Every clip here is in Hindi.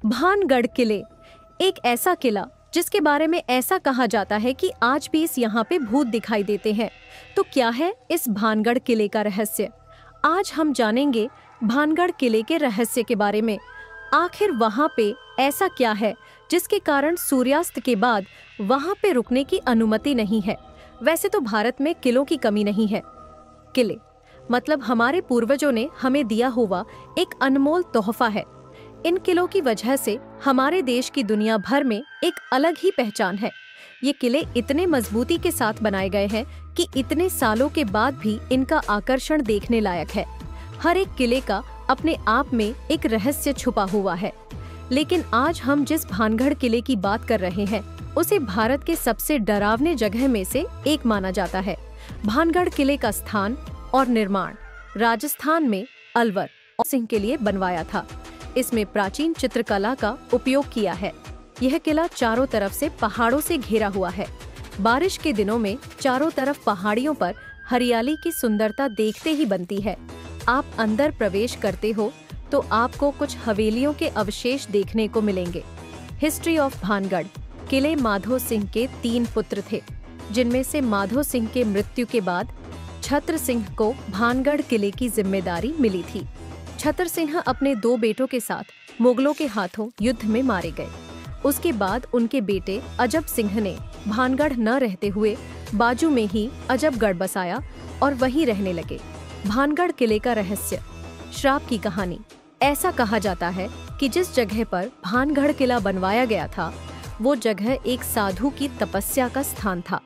भानगढ़ किले, एक ऐसा किला जिसके बारे में ऐसा कहा जाता है कि आज भी इस यहाँ पे भूत दिखाई देते हैं। तो क्या है इस भानगढ़ किले का रहस्य? आज हम जानेंगे भानगढ़ किले के रहस्य के बारे में। आखिर वहाँ पे ऐसा क्या है जिसके कारण सूर्यास्त के बाद वहाँ पे रुकने की अनुमति नहीं है? वैसे तो भारत में किलों की कमी नहीं है। किले मतलब हमारे पूर्वजों ने हमें दिया हुआ एक अनमोल तोहफा है। इन किलों की वजह से हमारे देश की दुनिया भर में एक अलग ही पहचान है। ये किले इतने मजबूती के साथ बनाए गए हैं कि इतने सालों के बाद भी इनका आकर्षण देखने लायक है। हर एक किले का अपने आप में एक रहस्य छुपा हुआ है। लेकिन आज हम जिस भानगढ़ किले की बात कर रहे हैं उसे भारत के सबसे डरावने जगह में से एक माना जाता है। भानगढ़ किले का स्थान और निर्माण राजस्थान में अलवर सिंह के लिए बनवाया था। इसमें प्राचीन चित्रकला का उपयोग किया है। यह किला चारों तरफ से पहाड़ों से घिरा हुआ है। बारिश के दिनों में चारों तरफ पहाड़ियों पर हरियाली की सुंदरता देखते ही बनती है। आप अंदर प्रवेश करते हो तो आपको कुछ हवेलियों के अवशेष देखने को मिलेंगे। हिस्ट्री ऑफ भानगढ़ किले माधो सिंह के 3 पुत्र थे, जिनमें से माधो सिंह के मृत्यु के बाद छत्र सिंह को भानगढ़ किले की जिम्मेदारी मिली थी। छत्र सिंह अपने 2 बेटों के साथ मुगलों के हाथों युद्ध में मारे गए। उसके बाद उनके बेटे अजब सिंह ने भानगढ़ न रहते हुए बाजू में ही अजबगढ़ बसाया और वहीं रहने लगे। भानगढ़ किले का रहस्य, श्राप की कहानी। ऐसा कहा जाता है कि जिस जगह पर भानगढ़ किला बनवाया गया था वो जगह एक साधु की तपस्या का स्थान था।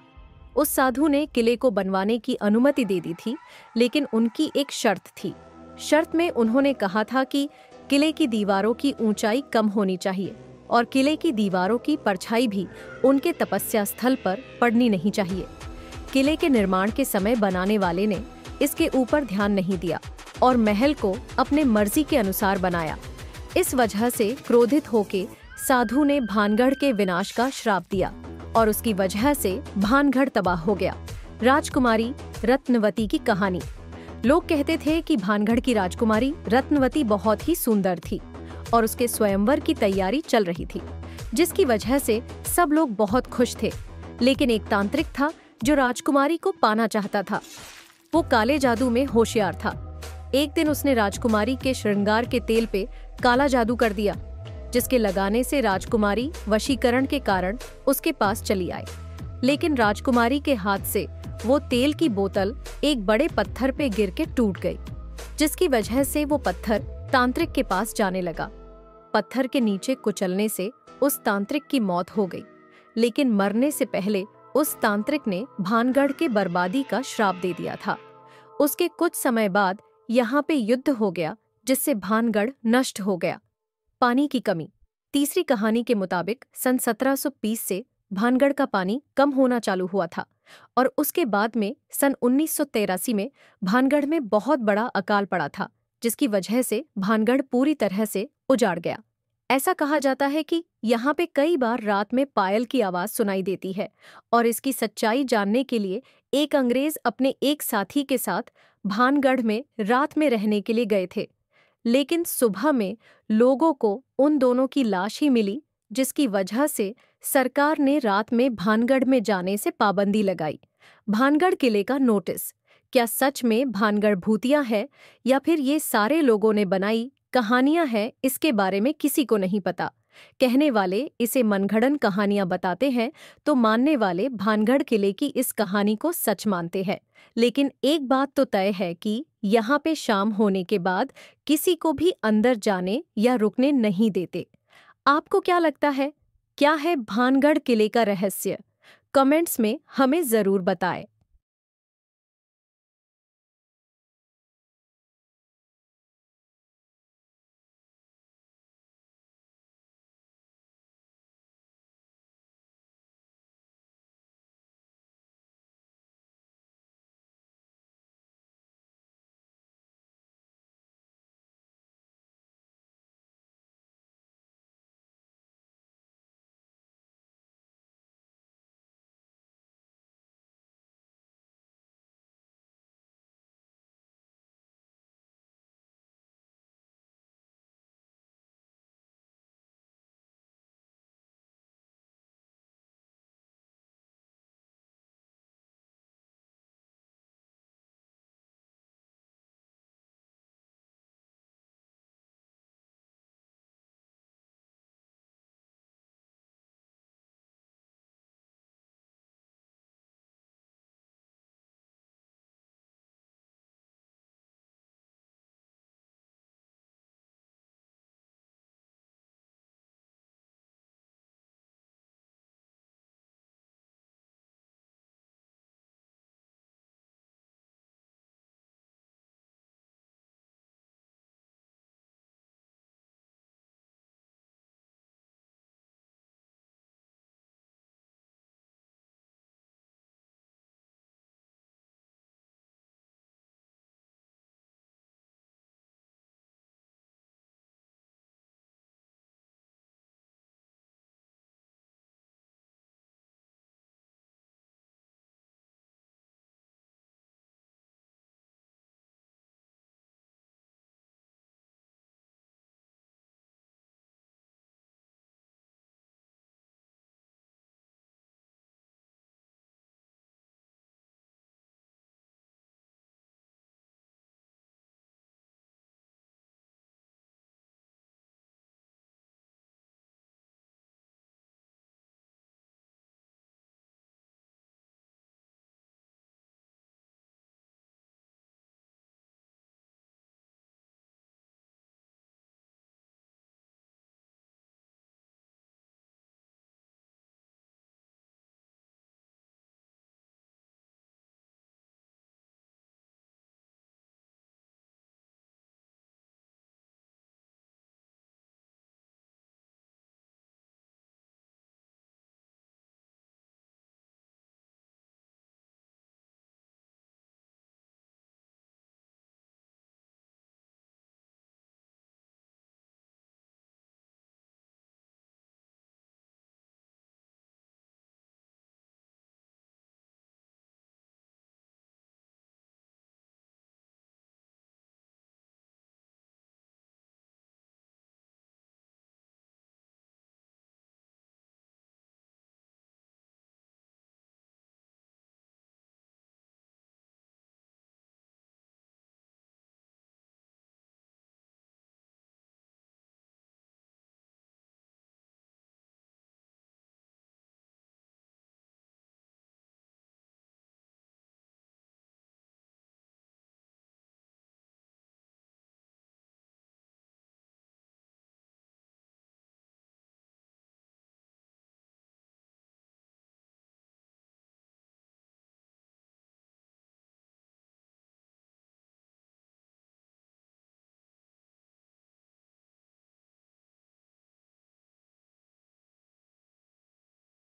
उस साधु ने किले को बनवाने की अनुमति दे दी थी, लेकिन उनकी एक शर्त थी। शर्त में उन्होंने कहा था कि किले की दीवारों की ऊंचाई कम होनी चाहिए और किले की दीवारों की परछाई भी उनके तपस्या स्थल पर पड़नी नहीं चाहिए। किले के निर्माण के समय बनाने वाले ने इसके ऊपर ध्यान नहीं दिया और महल को अपने मर्जी के अनुसार बनाया। इस वजह से क्रोधित होके साधु ने भानगढ़ के विनाश का श्राप दिया और उसकी वजह से भानगढ़ तबाह हो गया। राजकुमारी रत्नवती की कहानी। लोग कहते थे कि भानगढ़ की राजकुमारी रत्नवती बहुत ही सुंदर थी और उसके स्वयंवर की तैयारी चल रही थी, जिसकी वजह से सब लोग बहुत खुश थे। लेकिन एक तांत्रिक था जो राजकुमारी को पाना चाहता था। वो काले जादू में होशियार था। एक दिन उसने राजकुमारी के श्रृंगार के तेल पे काला जादू कर दिया, जिसके लगाने से राजकुमारी वशीकरण के कारण उसके पास चली आई। लेकिन राजकुमारी के हाथ से वो तेल की बोतल एक बड़े पत्थर पे गिर के टूट गई, जिसकी वजह से वो पत्थर तांत्रिक के पास जाने लगा। पत्थर के नीचे कुचलने से उस तांत्रिक की मौत हो गई। लेकिन मरने से पहले उस तांत्रिक ने भानगढ़ के बर्बादी का श्राप दे दिया था। उसके कुछ समय बाद यहाँ पे युद्ध हो गया, जिससे भानगढ़ नष्ट हो गया। पानी की कमी। तीसरी कहानी के मुताबिक सन 1720 से भानगढ़ का पानी कम होना चालू हुआ था और उसके बाद में सन 1983 में भानगढ़ में बहुत बड़ा अकाल पड़ा था, जिसकी वजह से भानगढ़ पूरी तरह से उजाड़ गया। ऐसा कहा जाता है कि यहाँ पे कई बार रात में पायल की आवाज सुनाई देती है और इसकी सच्चाई जानने के लिए एक अंग्रेज अपने एक साथी के साथ भानगढ़ में रात में रहने के लिए गए थे। लेकिन सुबह में लोगों को उन दोनों की लाश ही मिली, जिसकी वजह से सरकार ने रात में भानगढ़ में जाने से पाबंदी लगाई। भानगढ़ किले का नोटिस। क्या सच में भानगढ़ भूतिया है या फिर ये सारे लोगों ने बनाई कहानियां हैं, इसके बारे में किसी को नहीं पता। कहने वाले इसे मनगढ़ंत कहानियां बताते हैं तो मानने वाले भानगढ़ किले की इस कहानी को सच मानते हैं। लेकिन एक बात तो तय है कि यहाँ पे शाम होने के बाद किसी को भी अंदर जाने या रुकने नहीं देते। आपको क्या लगता है, क्या है भानगढ़ किले का रहस्य? कमेंट्स में हमें जरूर बताएं।